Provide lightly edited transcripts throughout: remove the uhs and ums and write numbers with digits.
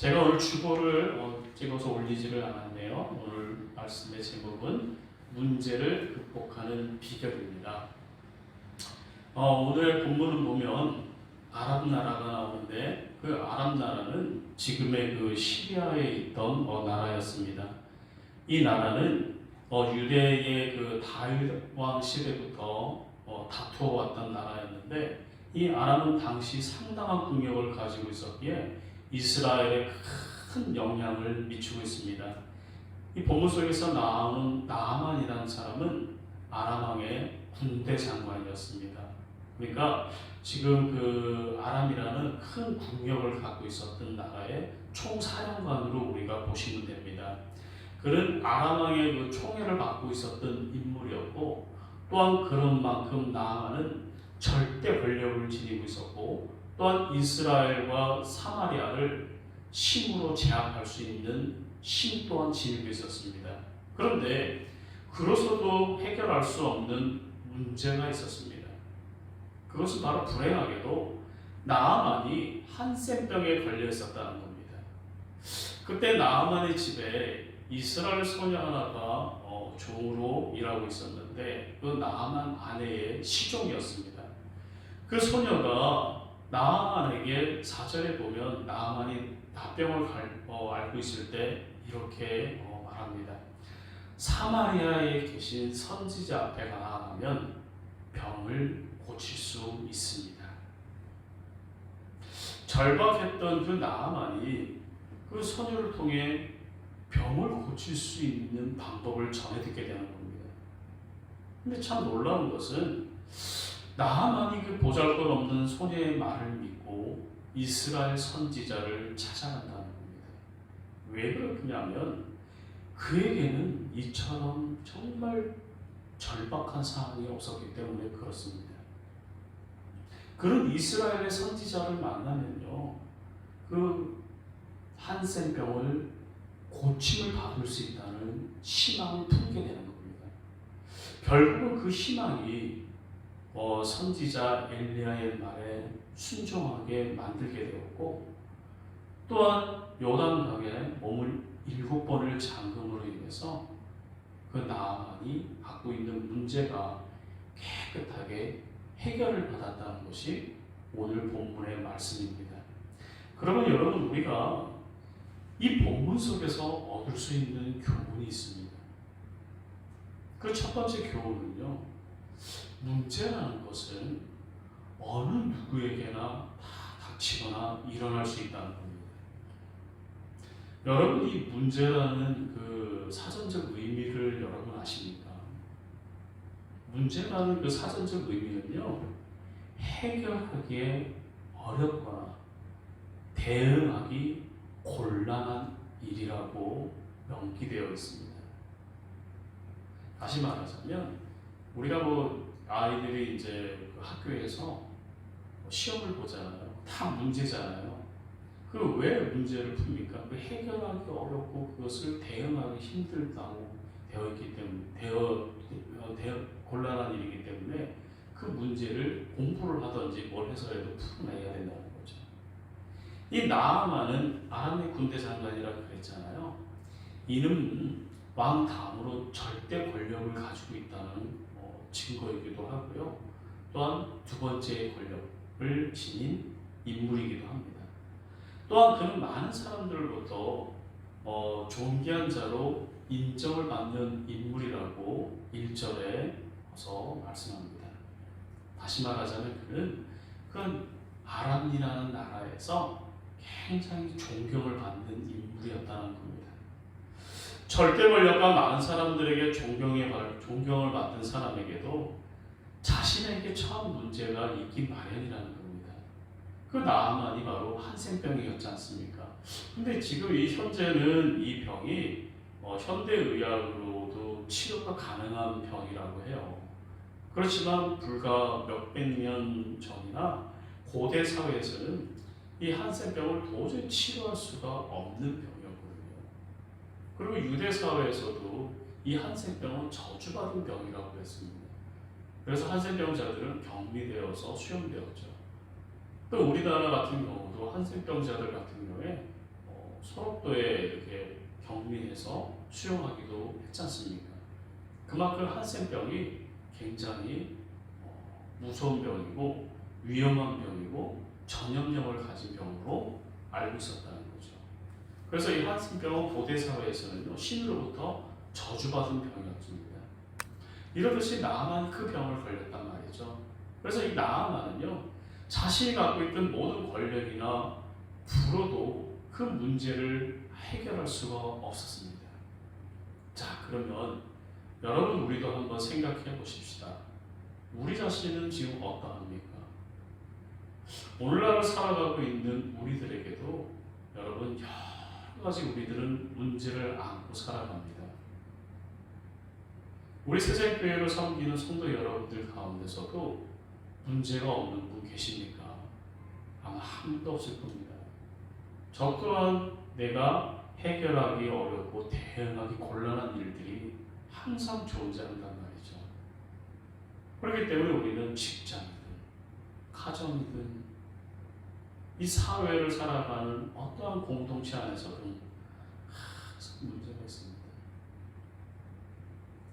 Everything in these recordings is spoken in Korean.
제가 오늘 주보를 찍어서 올리지를 않았네요. 오늘 말씀의 제목은 문제를 극복하는 비결입니다. 오늘 본문을 보면 아랍 나라가 나오는데 그 아랍 나라는 지금의 그 시리아에 있던 나라였습니다. 이 나라는 유대의 그 다윗 왕 시대부터 다투어왔던 나라였는데 이 아랍은 당시 상당한 국력을 가지고 있었기에 이스라엘에 큰 영향을 미치고 있습니다. 이 본문 속에서 나오는 나아만이라는 사람은 아람 왕의 군대 장관이었습니다. 그러니까 지금 그 아람이라는 큰 국력을 갖고 있었던 나라의 총사령관으로 우리가 보시면 됩니다. 그는 아람 왕의 그 총애를 받고 있었던 인물이었고, 또한 그런 만큼 나아만은 절대 권력을 지니고 있었고, 또한 이스라엘과 사마리아를 힘으로 제압할 수 있는 힘 또한 지니고 있었습니다. 그런데 그로서도 해결할 수 없는 문제가 있었습니다. 그것은 바로 불행하게도 나아만이 한센병에 걸려 있었다는 겁니다. 그때 나아만의 집에 이스라엘 소녀 하나가 종으로 일하고 있었는데 그 나아만 아내의 시종이었습니다. 그 소녀가 나아만에게 4절에 보면 나아만이 나병을 앓고 있을 때 이렇게 말합니다. 사마리아에 계신 선지자 앞에 나아가면 병을 고칠 수 있습니다. 절박했던 그 나아만이 그 소녀를 통해 병을 고칠 수 있는 방법을 전해 듣게 되는 겁니다. 근데 참 놀라운 것은 나아만이 그 보잘것없는 소녀의 말을 믿고 이스라엘 선지자를 찾아간다는 겁니다. 왜 그렇냐면 그에게는 이처럼 정말 절박한 상황이 없었기 때문에 그렇습니다. 그런 이스라엘의 선지자를 만나면요, 그 한센병을 고침을 받을 수 있다는 희망을 품게 되는 겁니다. 결국은 그 희망이 선지자 엘리야의 말에 순종하게 만들게 되었고, 또한 요단강에 몸을 7번을 잠금으로 인해서 그 나아만이 갖고 있는 문제가 깨끗하게 해결을 받았다는 것이 오늘 본문의 말씀입니다. 그러면 여러분, 우리가 이 본문 속에서 얻을 수 있는 교훈이 있습니다. 그 첫 번째 교훈은요, 문제라는 것은 어느 누구에게나 다 닥치거나 일어날 수 있다는 겁니다. 여러분, 이 문제라는 그 사전적 의미를 여러분 아십니까? 문제라는 그 사전적 의미는요, 해결하기에 어렵거나 대응하기 곤란한 일이라고 명기되어 있습니다. 다시 말하자면 우리가 아이들이 이제 그 학교에서 시험을 보잖아요. 다 문제잖아요. 그 왜 문제를 풉니까? 그 해결하기 어렵고 그것을 대응하기 힘들다고 되어 있기 때문에 곤란한 일이기 때문에 그 문제를 공부를 하든지 뭘 해서라도 풀어내야 된다는 거죠. 이 나아만은 아람의 군대 장관이라고 그랬잖아요. 이는 왕 다음으로 절대 권력을 가지고 있다는 증거이기도 하고요. 또한 두 번째 권력을 지닌 인물이기도 합니다. 또한 그는 많은 사람들로부터 존귀한 자로 인정을 받는 인물이라고 1절에서 말씀합니다. 다시 말하자면 그는 아람이라는 나라에서 굉장히 존경을 받는 인물이었다는 겁니다. 절대 권력과 많은 사람들에게 존경을 받는 사람에게도 자신에게 처한 문제가 있기 마련이라는 겁니다. 그 나아만이 바로 한센병이었지 않습니까? 근데 지금 현재는 이 병이 현대의학으로도 치료가 가능한 병이라고 해요. 그렇지만 불과 몇백 년 전이나 고대 사회에서는 이 한센병을 도저히 치료할 수가 없는 병이었거든요. 그리고 유대 사회에서도 이 한센병은 저주받은 병이라고 했습니다. 그래서 한센병자들은 격리되어서 수용되었죠. 또 우리나라 같은 경우도 한센병자들 같은 경우에 소록도에 이렇게 격리해서 수용하기도 했지 않습니까? 그만큼 한센병이 굉장히 무서운 병이고 위험한 병이고 전염력을 가진 병으로 알고 있었다는 거죠. 그래서 이 한센병은 고대 사회에서는요, 신으로부터 저주받은 병이었습니다. 이러듯이 나아만이 그 병을 걸렸단 말이죠. 그래서 이 나아만은요, 자신이 갖고 있던 모든 권력이나 부로도 그 문제를 해결할 수가 없었습니다. 자, 그러면 여러분, 우리도 한번 생각해 보십시다. 우리 자신은 지금 어떠합니까? 오늘날 살아가고 있는 우리들에게도 여러분, 여러 가지 우리들은 문제를 안고 살아갑니다. 우리 세상교회를 섬기는 성도 여러분들 가운데서도 문제가 없는 분 계십니까? 아마 한도 없을 겁니다. 저 또한 내가 해결하기 어렵고 대응하기 곤란한 일들이 항상 존재한단 말이죠. 그렇기 때문에 우리는 직장이든 가정이든 이 사회를 살아가는 어떠한 공동체 안에서도 항상 문제가 있습니다.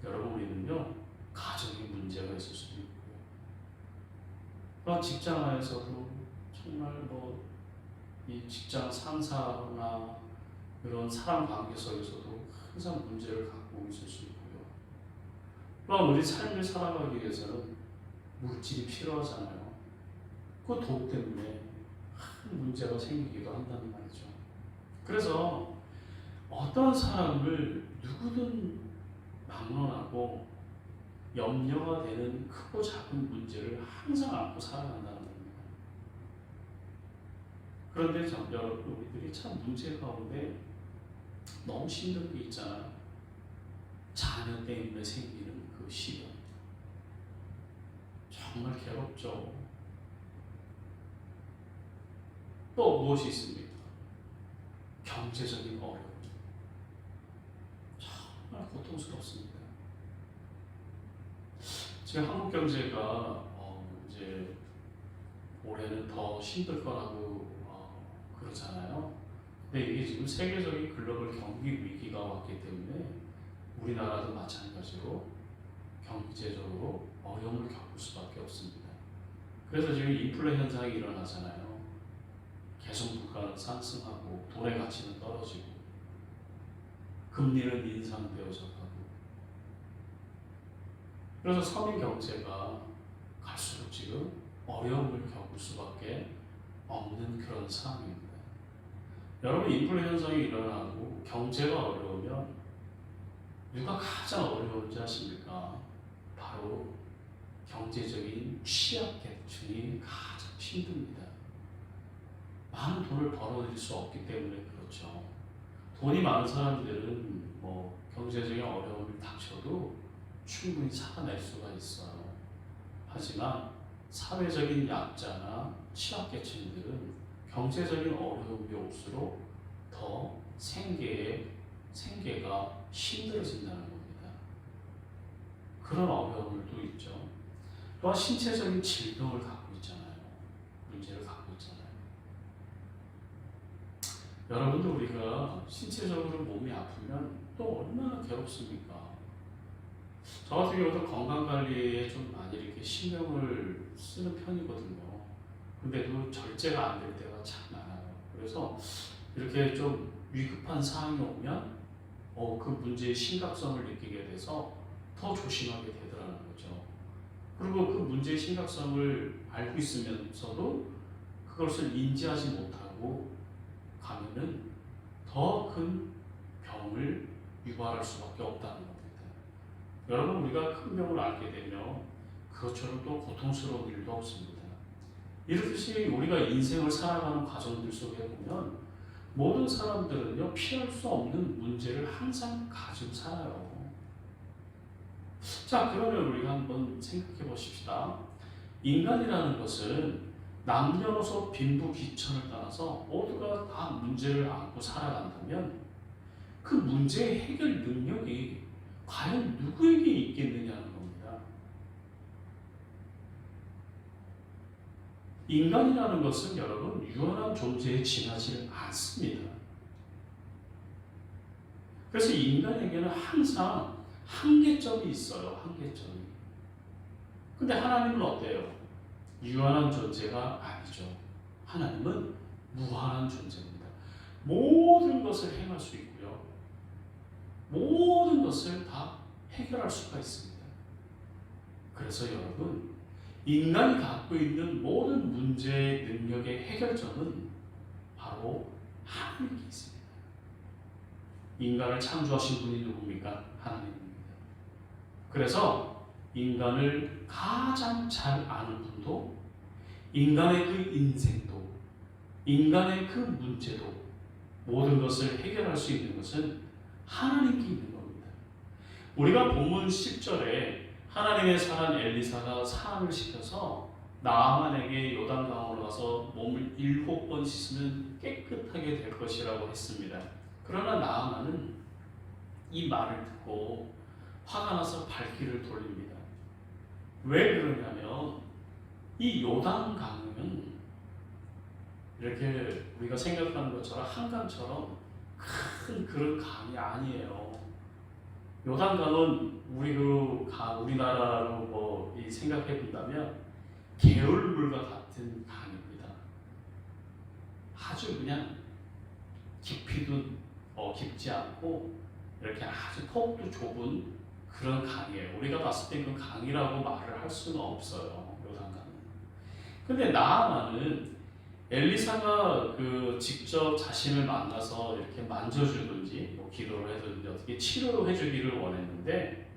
여러분, 우리는요, 가정에 문제가 있을 수도 있고요. 또한 직장 안에서도 정말 이 직장 상사나 이런 사람 관계 속에서도 항상 문제를 갖고 있을 수 있고요. 또한 우리 삶을 살아가기 위해서는 물질이 필요하잖아요. 그 돈 때문에 큰 문제가 생기기도 한다는 말이죠. 그래서 어떤 사람을 누구든 막론하고 염려가 되는 크고 작은 문제를 항상 안고 살아간다는 겁니다. 그런데 여러분, 우리들이 참 문제 가운데 너무 힘든 게 있잖아요. 자녀 때문에 생기는 그 시련. 정말 괴롭죠. 또 무엇이 있습니까? 경제적인 어려움. 정말 고통스럽습니다. 지금 한국 경제가 이제 올해는 더 힘들 거라고 그러잖아요. 근데 이게 지금 세계적인 글로벌 경기 위기가 왔기 때문에 우리나라도 마찬가지로 경제적으로 어려움을 겪을 수밖에 없습니다. 그래서 지금 인플레 현상이 일어나잖아요. 계속 물가는 상승하고 돈의 가치는 떨어지고 금리는 인상되어져 가고, 그래서 서민 경제가 갈수록 지금 어려움을 겪을 수밖에 없는 그런 상황입니다. 여러분, 인플레 현상이 일어나고 경제가 어려우면 누가 가장 어려운지 아십니까? 바로 경제적인 취약계층이 가장 힘듭니다. 많은 돈을 벌어들일 수 없기 때문에 그렇죠. 돈이 많은 사람들은 경제적인 어려움을 닥쳐도 충분히 살아낼 수가 있어요. 하지만 사회적인 약자나 취약계층들은 경제적인 어려움이 올수록 더 생계가 힘들어진다는 겁니다. 그런 어려움을 또 있죠. 또한 신체적인 질병을 갖고 있잖아요. 문제를 갖고 있잖아요. 여러분도 우리가 신체적으로 몸이 아프면 또 얼마나 괴롭습니까? 저 같은 경우도 건강관리에 좀 많이 이렇게 신경을 쓰는 편이거든요. 근데도 절제가 안 될 때가 참 많아요. 그래서 이렇게 좀 위급한 상황이 오면 그 문제의 심각성을 느끼게 돼서 더 조심하게 되더라는 거죠. 그리고 그 문제의 심각성을 알고 있으면서도 그것을 인지하지 못하고 가면은 더 큰 병을 유발할 수밖에 없다는 겁니다. 여러분, 우리가 큰 병을 앓게 되면 그것처럼 또 고통스러운 일도 없습니다. 이렇듯이 우리가 인생을 살아가는 과정들 속에 보면 모든 사람들은요, 피할 수 없는 문제를 항상 가지고 살아요. 자, 그러면 우리가 한번 생각해 보십시다. 인간이라는 것은 남녀노소 빈부귀천을 떠나서 모두가 다 문제를 안고 살아간다면 그 문제의 해결 능력이 과연 누구에게 있겠느냐는 겁니다. 인간이라는 것은 여러분 유한한 존재에 지나지 않습니다. 그래서 인간에게는 항상 한계점이 있어요. 한계점이. 근데 하나님은 어때요? 유한한 존재가 아니죠. 하나님은 무한한 존재입니다. 모든 것을 행할 수 있고요. 모든 것을 다 해결할 수가 있습니다. 그래서 여러분, 인간이 갖고 있는 모든 문제의 능력의 해결점은 바로 하나님께 있습니다. 인간을 창조하신 분이 누굽니까? 하나님입니다. 그래서 인간을 가장 잘 아는 분도, 인간의 그 인생도, 인간의 그 문제도, 모든 것을 해결할 수 있는 것은 하나님께 있는 겁니다. 우리가 본문 10절에 하나님의 사람 엘리사가 사람을 시켜서 나아만에게 요단강으로 가서 몸을 7번 씻으면 깨끗하게 될 것이라고 했습니다. 그러나 나아만은 이 말을 듣고 화가 나서 발길을 돌립니다. 왜 그러냐면 이 요단강은 이렇게 우리가 생각하는 것처럼 한강처럼 큰 그런 강이 아니에요. 요단강은 우리나라로 생각해 본다면 개울물과 같은 강입니다. 아주 그냥 깊이도 깊지 않고 이렇게 아주 폭도 좁은 그런 강이에요. 우리가 봤을 때 그 강이라고 말을 할 수는 없어요. 요단강은. 근데 나아만은 엘리사가 직접 자신을 만나서 이렇게 만져주든지 기도를 해주든지 어떻게 치료를 해주기를 원했는데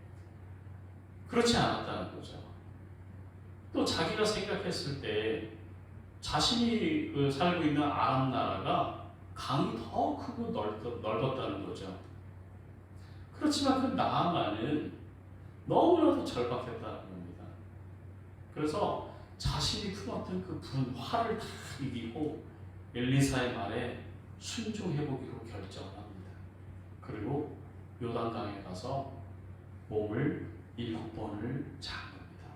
그렇지 않았다는 거죠. 또 자기가 생각했을 때 자신이 살고 있는 아람 나라가 강이 더 크고 넓었다는 거죠. 그렇지만 그 나아만은 너무나도 절박했다는 겁니다. 그래서 자신이 품었던 그 화를 다 이기고 엘리사의 말에 순종해보기로 결정합니다. 그리고 요단강에 가서 몸을 7번을 잠 겁니다.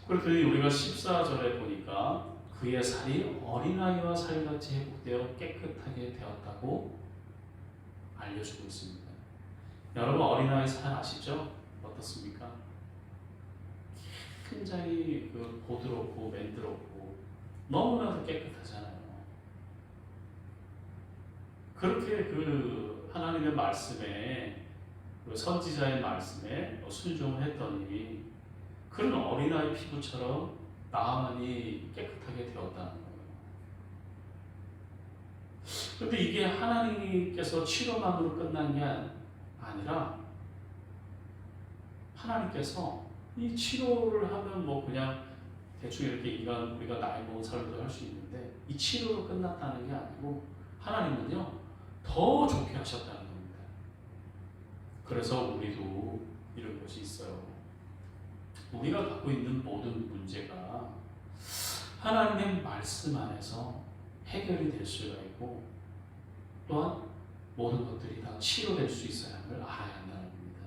그랬더니 우리가 14절에 보니까 그의 살이 어린아이와 살같이 회복되어 깨끗하게 되었다고 알려주고 있습니다. 여러분 어린아이 살 아시죠? 어떻습니까? 굉장히 보드럽고 맨드럽고 너무나도 깨끗하잖아요. 그렇게 하나님의 말씀에 선지자의 말씀에 순종을 했더니 그런 어린아이 피부처럼 나아만이 깨끗하게 되었다는 거예요. 그런데 이게 하나님께서 치료만으로 끝난 게 아니라 하나님께서 이 치료를 하면 그냥 대충 이렇게 우리가 나이 먹은 사람도 할 수 있는데 이 치료로 끝났다는 게 아니고 하나님은요 더 좋게 하셨다는 겁니다. 그래서 우리도 이런 것이 있어요. 우리가 갖고 있는 모든 문제가 하나님의 말씀 안에서 해결이 될 수가 있고 또한 모든 것들이 다 치료될 수 있어야 함을 알아야 한다는 겁니다.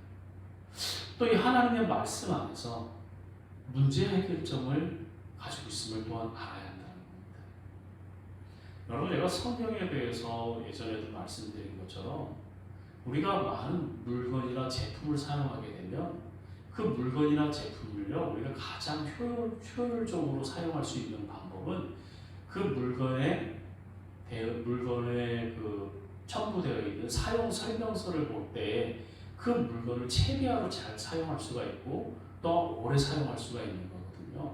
또 이 하나님의 말씀 안에서 문제 해결점을 가지고 있음을 또한 알아야 한다는 겁니다. 여러분, 제가 성경에 대해서 예전에도 말씀드린 것처럼 우리가 많은 물건이나 제품을 사용하게 되면 그 물건이나 제품을요 우리가 가장 효율적으로 사용할 수 있는 방법은 그 물건에 첨부되어 있는 사용 설명서를 볼 때 그 물건을 최대화로 잘 사용할 수가 있고 또 오래 사용할 수가 있는 거거든요.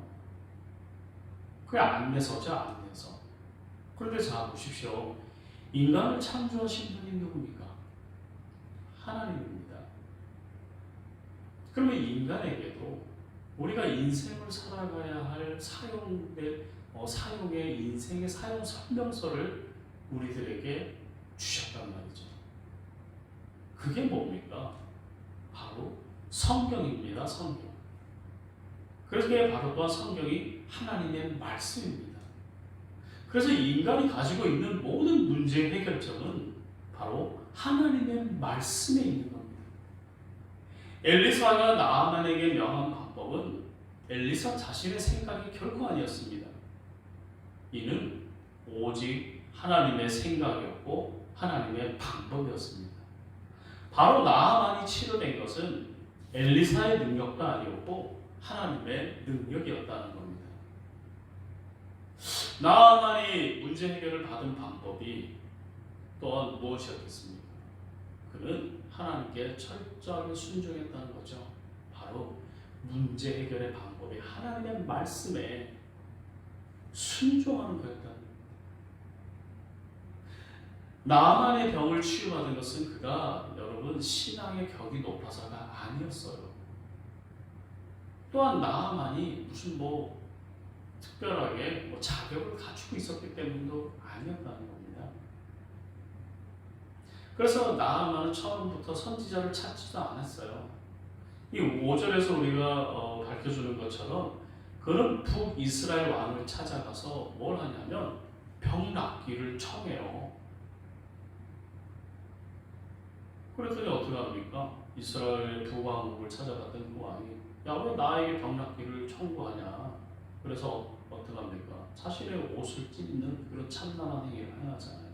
그게 안내서죠, 안내서. 그런데 자 보십시오. 인간을 창조하신 분이 누굽니까? 하나님입니다. 그러면 인간에게도 우리가 인생을 살아가야 할 사용의 인생의 사용 설명서를 우리들에게 주셨단 말이죠. 그게 뭡니까? 바로 성경입니다. 성경. 그게 바로 또한 성경이 하나님의 말씀입니다. 그래서 인간이 가지고 있는 모든 문제의 해결점은 바로 하나님의 말씀에 있는 겁니다. 엘리사가 나아만에게 명한 방법은 엘리사 자신의 생각이 결코 아니었습니다. 이는 오직 하나님의 생각이었고 하나님의 방법이었습니다. 바로 나아만이 치료된 것은 엘리사의 능력도 아니었고 하나님의 능력이었다는 겁니다. 나아만이 문제 해결을 받은 방법이 또한 무엇이었겠습니까? 그는 하나님께 철저하게 순종했다는 거죠. 바로 문제 해결의 방법이 하나님의 말씀에 순종하는 거였다는 겁니다. 나아만의 병을 치유받은 것은 그가 여러분 신앙의 격이 높아서가 아니었어요. 또한 나아만이 무슨 특별하게 자격을 갖추고 있었기 때문도 아니었다는 겁니다. 그래서 나아만은 처음부터 선지자를 찾지도 않았어요. 이 5절에서 우리가 밝혀주는 것처럼 그는 북이스라엘 왕을 찾아가서 뭘 하냐면 병 낫기를 청해요. 그랬더니 어떻게 합니까? 이스라엘 두 왕국을 찾아갔던 그 왕이 야, 왜 나에게 병 낫기를 청구하냐? 그래서 어떻게 합니까? 자신의 옷을 찢는 그런 참난한 행위를 행하잖아요.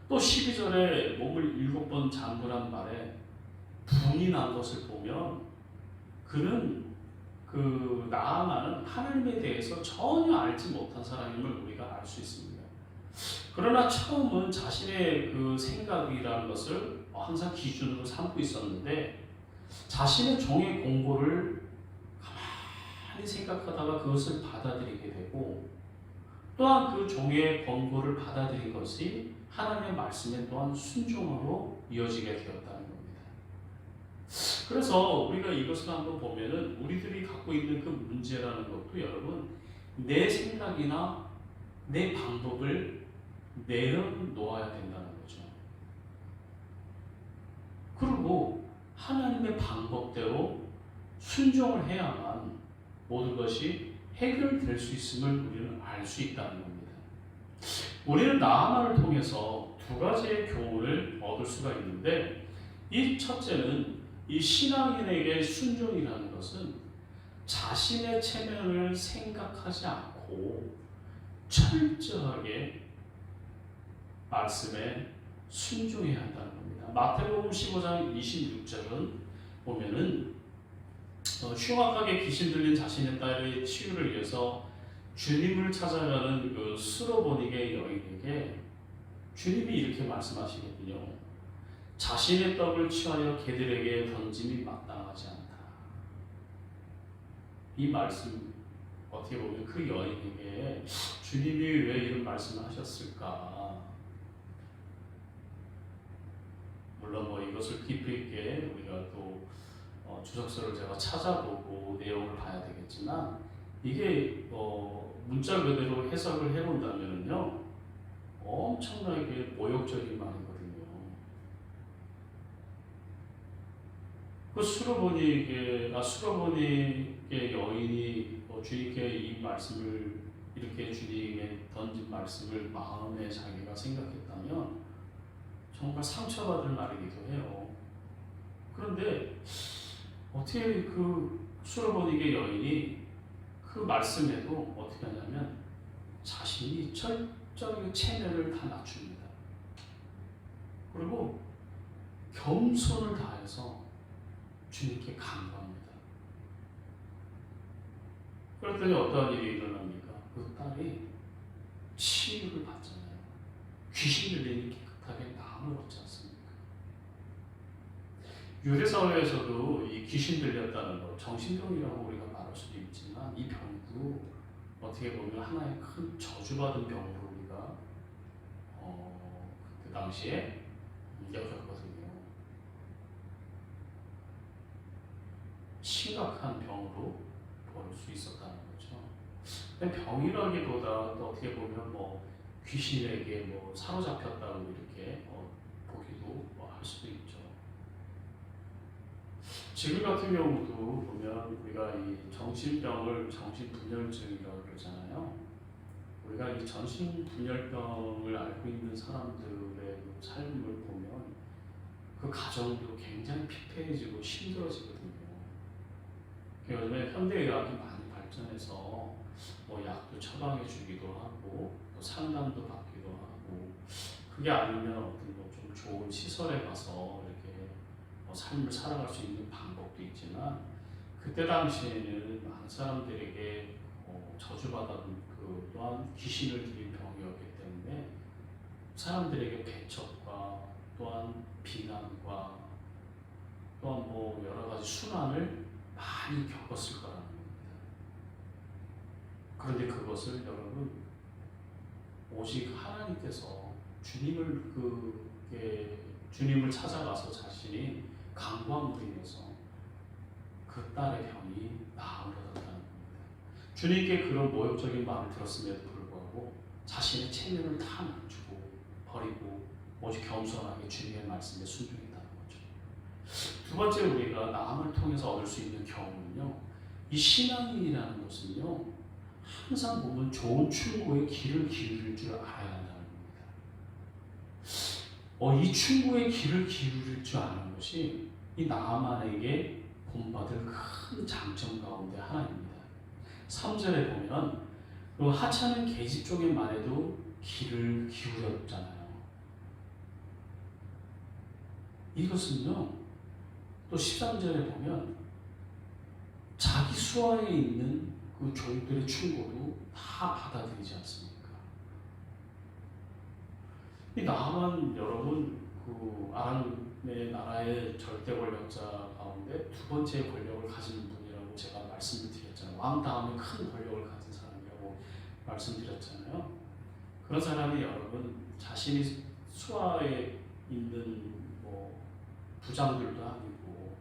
또 12절에 몸을 7번 잠그란 말에 분이 난 것을 보면 그는 그 나아만은 하나님에 대해서 전혀 알지 못한 사람임을 우리가 알 수 있습니다. 그러나 처음은 자신의 그 생각이라는 것을 항상 기준으로 삼고 있었는데 자신의 종의 공고를 가만히 생각하다가 그것을 받아들이게 되고 또한 그 종의 권고를 받아들인 것이 하나님의 말씀에 또한 순종으로 이어지게 되었다는 겁니다. 그래서 우리가 이것을 한번 보면은 우리들이 갖고 있는 그 문제라는 것도 여러분 내 생각이나 내 방법을 내려놓아야 된다는 거죠. 그리고 하나님의 방법대로 순종을 해야만 모든 것이 해결될 수 있음을 우리는 알 수 있다는 겁니다. 우리는 나아만을 통해서 두 가지의 교훈을 얻을 수가 있는데 이 첫째는 이 신앙인에게 순종이라는 것은 자신의 체면을 생각하지 않고 철저하게 말씀에 순종해야 한다는 겁니다. 마태복음 15장 26절은 보면은 흉악하게 귀신 들린 자신의 딸의 치유를 위해서 주님을 찾아가는 그 수로보니게 여인에게 주님이 이렇게 말씀하시거든요. 자신의 떡을 취하여 개들에게 던짐이 마땅하지 않다. 이 말씀 어떻게 보면 그 여인에게 주님이 왜 이런 말씀을 하셨을까? 물론 이것을 깊이 있게 우리가 또 주석서를 제가 찾아보고 내용을 봐야 되겠지만 이게 문자 그대로 해석을 해본다면요 엄청나게 모욕적인 말이거든요. 그 수로보니게 여인이 주님께 이 말씀을 이렇게 주님에 던진 말씀을 마음에 자기가 생각했다면 정말 상처받을 말이기도 해요. 그런데 어떻게 그 수로보니게 여인이 그 말씀에도 어떻게 하냐면 자신이 철저하게 체면을 다 낮춥니다. 그리고 겸손을 다해서 주님께 간구합니다. 그랬더니 어떠한 일이 일어납니까? 그 딸이 치유를 받잖아요. 귀신 들리니 깨끗하게 나음을 얻지 않습니까? 유대사회에서도 이 귀신 들렸다는 것, 정신병이라고 우리가 말할 수도 있지만 이 병도 어떻게 보면 하나의 큰 저주받은 병으로 우리가 그 당시에 여겼거든요. 심각한 병으로 볼 수 있었다는 거죠. 근데 병이라기보다 또 어떻게 보면 귀신에게 사로잡혔다고 이렇게 보기도 할 수도 있죠. 지금 같은 경우도 보면 우리가 이 정신병을 정신분열증이라고 그러잖아요. 우리가 이 정신분열병을 앓고 있는 사람들의 삶을 보면 그 가정도 굉장히 피폐해지고 힘들어지거든요. 요즘에 현대의학이 많이 발전해서 약도 처방해 주기도 하고 또 상담도 받기도 하고 그게 아니면 어떤 좀 좋은 시설에 가서 이렇게 삶을 살아갈 수 있는 방법도 있지만 그때 당시에는 많은 사람들에게 저주받았던 그 또한 귀신을 들인 병이었기 때문에 사람들에게 배척과 또한 비난과 또한 여러 가지 순환을 많이 겪었을 거라는 겁니다. 그런데 그것을 여러분 오직 하나님께서 주님을 찾아가서 자신이 강구함으로 인해서 그 딸의 병이 나으러졌다는 겁니다. 주님께 그런 모욕적인 말을 들었음에도 불구하고 자신의 체면을 다 낮추고 버리고 오직 겸손하게 주님의 말씀에 순종했다는 거죠. 두 번째 우리가 나음을 통해서 얻을 수 있는 경험은요, 이 신앙인이라는 것은요 항상 보면 좋은 충고에 귀를 기울일 줄 알아야 한다는 겁니다. 이 충고에 귀를 기울일 줄 아는 것이 이 나아만에게 본받을 큰 장점 가운데 하나입니다. 3절에 보면 그 하찮은 계집 쪽의 말에도 귀를 기울였잖아요. 이것은요 또 13절에 보면 자기 수하에 있는 그 종들의 충고도 다 받아들이지 않습니까? 이 나하만 여러분 그 아람의 나라의 절대 권력자 가운데 두 번째 권력을 가진 분이라고 제가 말씀을 드렸잖아요. 왕 다음에 큰 권력을 가진 사람이라고 말씀드렸잖아요. 그런 사람이 여러분 자신이 수하에 있는 부장들도 아니고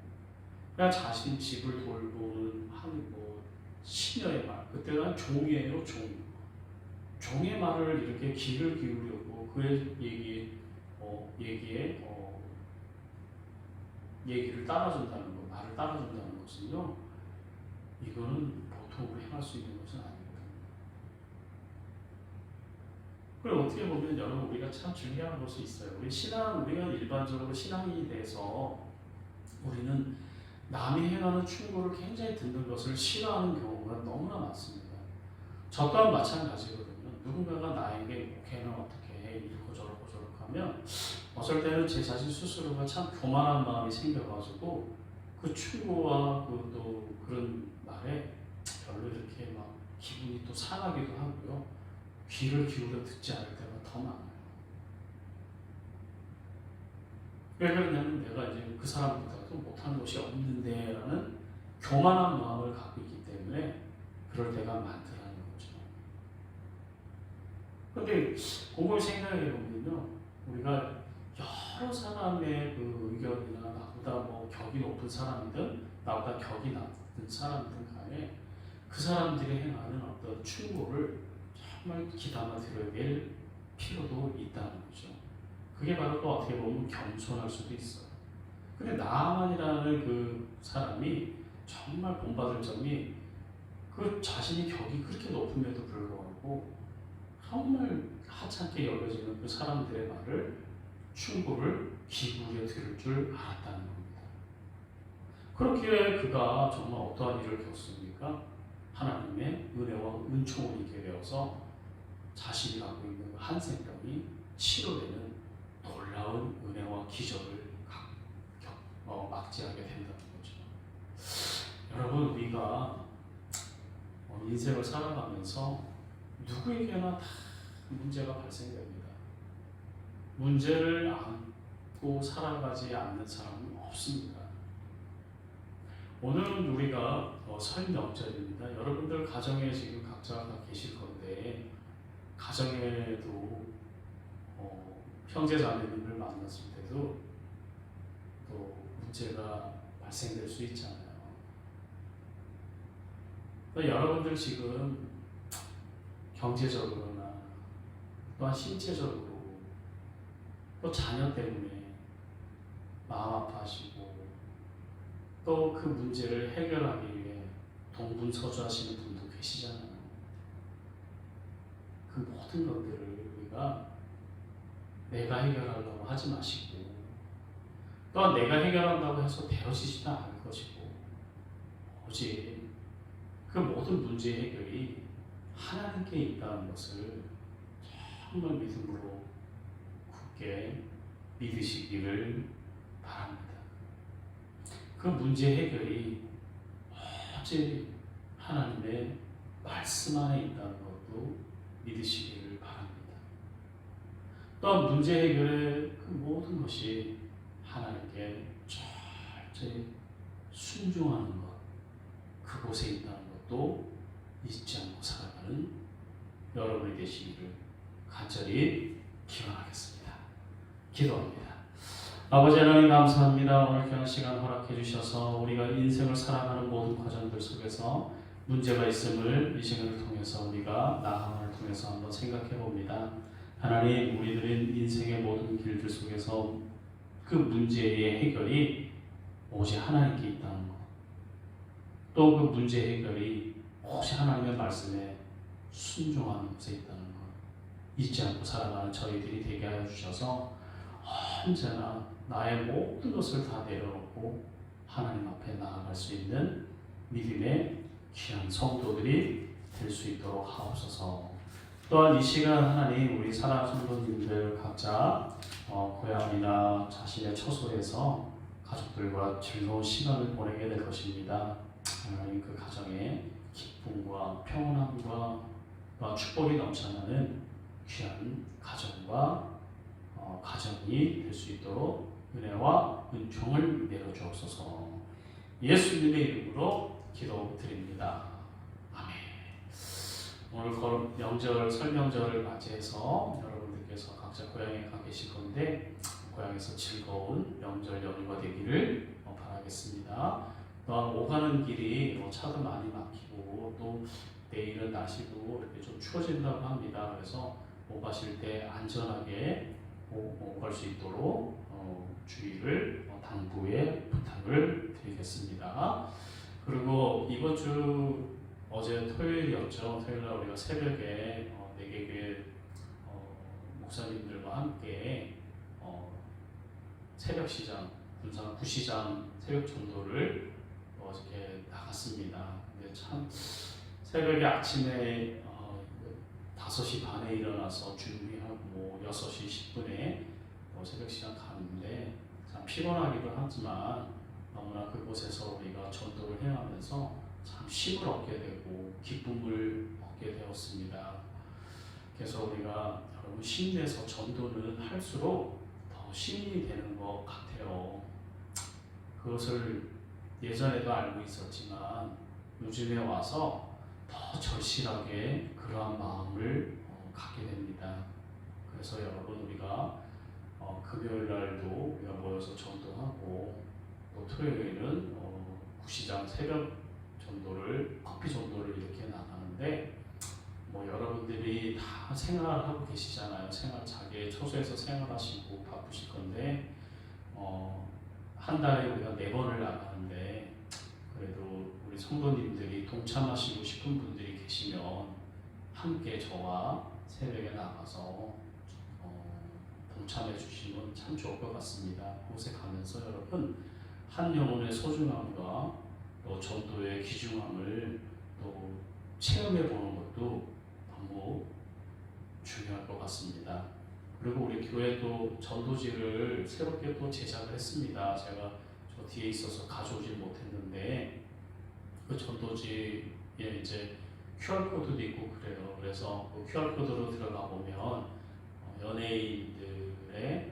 그냥 자신 집을 돌보는 시녀의 말, 그때는 종이에요. 종의 말을 이렇게 귀를 기울이고 그의 얘기를 따라준다는 것, 말을 따라준다는 것은요, 이거는 보통으로 행할 수 있는 것은 아니거든요. 그리고 어떻게 보면 여러분 우리가 참 중요한 것이 있어요. 우리가 일반적으로 신앙인에 대해서 우리는 남이 행하는 충고를 굉장히 듣는 것을 싫어하는 경우가 너무나 많습니다. 저 또한 마찬가지거든요. 누군가가 나에게 목회는 어떻게 해, 이렇고 저렇고 저렇고 하면 어쩔 때는 제 자신 스스로가 참 교만한 마음이 생겨가지고 그 충고와 또 그런 말에 별로 이렇게 막 기분이 또 상하기도 하고요. 귀를 기울여 듣지 않을 때가 더 많아요. 왜 그러냐면 내가 이제 그 사람보다도 못한 것이 없는데 라는 교만한 마음을 갖고 있기 때문에 그럴 때가 많더라는 거죠. 그런데 곰곰이 생각해 보면요, 우리가 여러 사람의 그 의견이나 나보다 격이 높은 사람이든 나보다 격이 낮은 사람이든 간에 그 사람들이 행하는 어떤 충고를 정말 귀담아 들어야 될 필요도 있다는 거죠. 그게 바로 또 어떻게 보면 겸손할 수도 있어요. 근데 나아만이라는 그 사람이 정말 본받을 점이 그 자신의 격이 그렇게 높음에도 불구하고 정말 하찮게 여겨지는 그 사람들의 말을 충고를 기울여 들을 줄 알았다는 겁니다. 그렇기에 그가 정말 어떠한 일을 겪습니까? 하나님의 은혜와 은총을 잊게 되어서 자신이 갖고 있는 한 생명이 치료되는 놀라운 은혜와 기적을 맞이하게 된다는 거죠. 여러분, 우리가 인생을 살아가면서 누구에게나 다 문제가 발생됩니다. 문제를 안고 살아가지 않는 사람은 없습니다. 오늘은 우리가 설 명절입니다. 여러분들 가정에 지금 각자가 계실 건데 가정에도 형제 자매님을 만났을 때도 또 문제가 발생될 수 있잖아요. 여러분들 지금 경제적으로나 또한 신체적으로 또 자녀 때문에 마음 아파하시고 또 그 문제를 해결하기 위해 동분서주하시는 분도 계시잖아요. 그 모든 것들을 우리가 내가 해결하려고 하지 마시고 또한 내가 해결한다고 해서 되어지지도 않을 것이고 오직 그 모든 문제 해결이 하나님께 있다는 것을 정말 믿음으로 굳게 믿으시기를 바랍니다. 그 문제 해결이 오직 하나님의 말씀 안에 있다는 것도 믿으시기를 바랍니다. 또한 문제 해결의 그 모든 것이 하나님께 철저히 순종하는 것, 그곳에 있다는 것도 잊지 않고 살아가는 여러분이 되시기를 간절히 기원하겠습니다. 기도합니다. 아버지 하나님 감사합니다. 오늘 귀한 시간 허락해 주셔서 우리가 인생을 살아가는 모든 과정들 속에서 문제가 있음을 이 시간을 통해서 우리가 나아감을 통해서 한번 생각해 봅니다. 하나님, 우리들은 인생의 모든 길들 속에서 그 문제의 해결이 오직 하나님께 있다는 것, 또 그 문제 해결이 오직 하나님의 말씀에 순종하는 곳에 있다는 것 잊지 않고 살아가는 저희들이 되게 하여 주셔서 언제나 나의 모든 것을 다 내려놓고 하나님 앞에 나아갈 수 있는 믿음의 귀한 성도들이 될 수 있도록 하옵소서. 또한 이 시간 하나님, 우리 사랑 성도님들 각자 고향이나 자신의 처소에서 가족들과 즐거운 시간을 보내게 될 것입니다. 하나님, 그 가정에 기쁨과 평안함과 축복이 넘쳐나는 귀한 가정과 가정이 될 수 있도록 은혜와 은총을 내려주옵소서. 예수님의 이름으로 기도드립니다. 아멘. 오늘 명절, 설명절을 맞이해서 여러분들께서 각자 고향에 가 계실 건데 고향에서 즐거운 명절 연휴가 되기를 바라겠습니다. 또한 오가는 길이 차도 많이 막히고 또 내일은 날씨도 이렇게 좀 추워진다고 합니다. 그래서 오가실 때 안전하게 갈 수 있도록 주의를 당부에 부탁을 드리겠습니다. 그리고 이번 주 어제 토요일이었죠. 토요일날 우리가 새벽에 내개교회 목사님들과 함께 새벽 시장, 군산 구시장 새벽 전도를 어저께 나갔습니다. 근데 참 새벽에 아침에 5시 반에 일어나서 준비하고 6시 10분에 새벽 시장 가는데 참 피곤하기도 하지만 너무나 그곳에서 우리가 전도를 행하면서 참 쉼을 얻게 되고 기쁨을 얻게 되었습니다. 그래서 우리가 여러분 힘내서 전도는 할수록 더 힘이 되는 것 같아요. 그것을 예전에도 알고 있었지만 요즘에 와서 더 절실하게 그러한 마음을 갖게 됩니다. 그래서 여러분, 우리가 금요일 날도 우리가 모여서 전도하고 또 토요일은 구시장 새벽 전도를, 커피 전도를 이렇게 나가는데 여러분들이 다 생활하고 계시잖아요. 자기의 처소에서 생활하시고 바쁘실 건데 한 달에 우리가 4번을 나가는데 그래도 우리 성도님들이 동참하시고 싶은 분들이 계시면 함께 저와 새벽에 나가서 동참해 주시면 참 좋을 것 같습니다. 그곳에 가면서 여러분 한 영혼의 소중함과 또 전도의 귀중함을 또 체험해 보는 것도 너무 중요할 것 같습니다. 그리고 우리 교회도 전도지를 새롭게 또 제작을 했습니다. 제가 저 뒤에 있어서 가져오지 못했는데 그 전도지에 이제 QR코드도 있고 그래요. 그래서 그 QR코드로 들어가 보면 연예인들의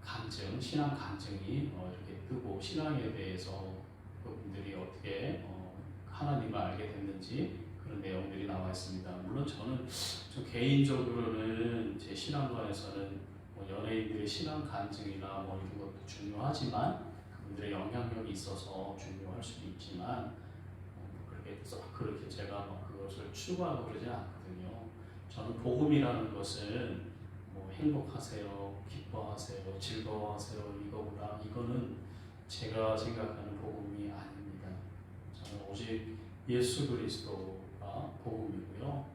간증, 신앙 간증이 이렇게 뜨고 신앙에 대해서 그분들이 어떻게 하나님을 알게 됐는지 그런 내용들이 나와 있습니다. 물론 저는 개인적으로는 제 신앙관에서는 연예인들의 신앙 간증이나 이런 것도 중요하지만 그분들의 영향력이 있어서 중요할 수도 있지만 그렇게 제가 그것을 추구하고 그러지 않거든요. 저는 복음이라는 것은 행복하세요, 기뻐하세요, 즐거워하세요 이거는 제가 생각하는 복음이 아닙니다. 저는 오직 예수 그리스도가 복음이고요.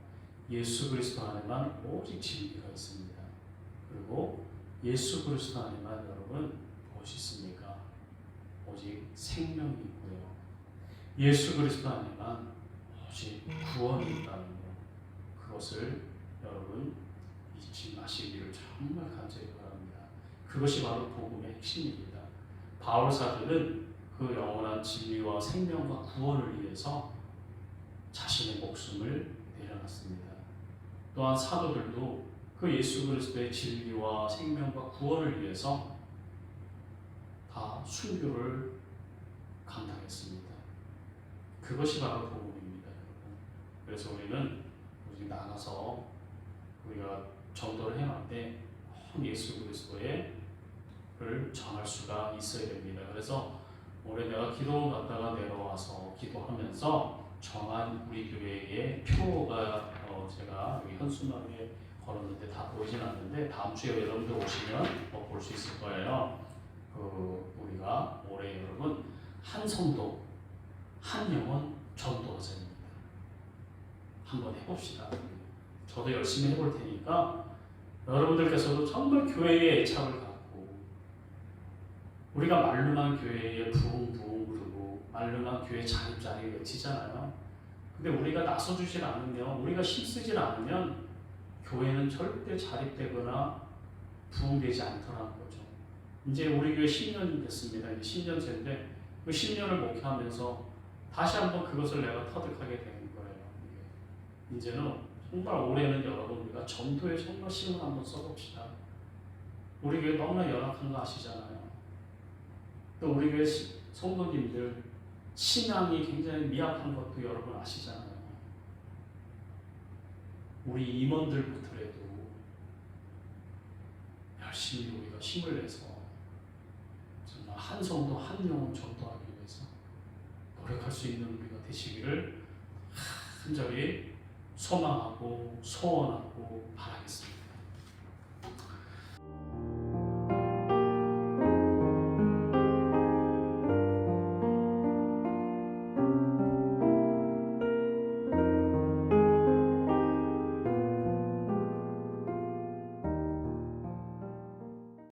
예수 그리스도 안에만 오직 진리가 있습니다. 그리고 예수 그리스도 안에만 여러분 무엇이 있습니까? 오직 생명이 있고요. 예수 그리스도 안에만 오직 구원이 있다는 것, 그것을 여러분 잊지 마시기를 정말 간절히 바랍니다. 그것이 바로 복음의 핵심입니다. 바울 사도는 그 영원한 진리와 생명과 구원을 위해서 자신의 목숨을 내려놨습니다. 또한 사도들도 그 예수 그리스도의 진리와 생명과 구원을 위해서 다 순교를 감당했습니다. 그것이 바로 복음입니다. 그래서 우리는 오직 나가서 우리가 전도를 해놨는데 예수 그리스도를 전할 수가 있어야 됩니다. 그래서 올해 내가 기도 갔다가 내려와서 기도하면서 정한 우리 교회의 표가 제가 여기 현수막에 걸었는데 다 보이진 않는데 다음 주에 여러분들 오시면 볼 수 있을 거예요. 우리가 올해 여러분 한 성도 한 영혼 전도하자입니다. 한번 해봅시다. 저도 열심히 해볼 테니까 여러분들께서도 정말 교회에 애착을 갖고 우리가 말로만 교회에 부흥부흥 부르고 말로만 교회 자립자립 외치잖아요. 근데 우리가 나서주질 않으면 우리가 힘쓰질 않으면 교회는 절대 자립되거나 부흥되지 않더라는 거죠. 이제 우리 교회 10년이 됐습니다. 이제 10년째인데 그 10년을 목회하면서 다시 한번 그것을 내가 터득하게 되는 거예요. 이제는 정말 올해는 여러분 우리가 전도에 정말 힘을 한번 써봅시다. 우리 교회 너무나 열악한 거 아시잖아요. 또 우리 교회 성도님들 신앙이 굉장히 미약한 것도 여러분 아시잖아요. 우리 임원들부터라도 열심히 우리가 힘을 내서 정말 한 성도 한 영혼 전도하기 위해서 노력할 수 있는 우리가 되시기를 간절히 소망하고 소원하고 바라겠습니다.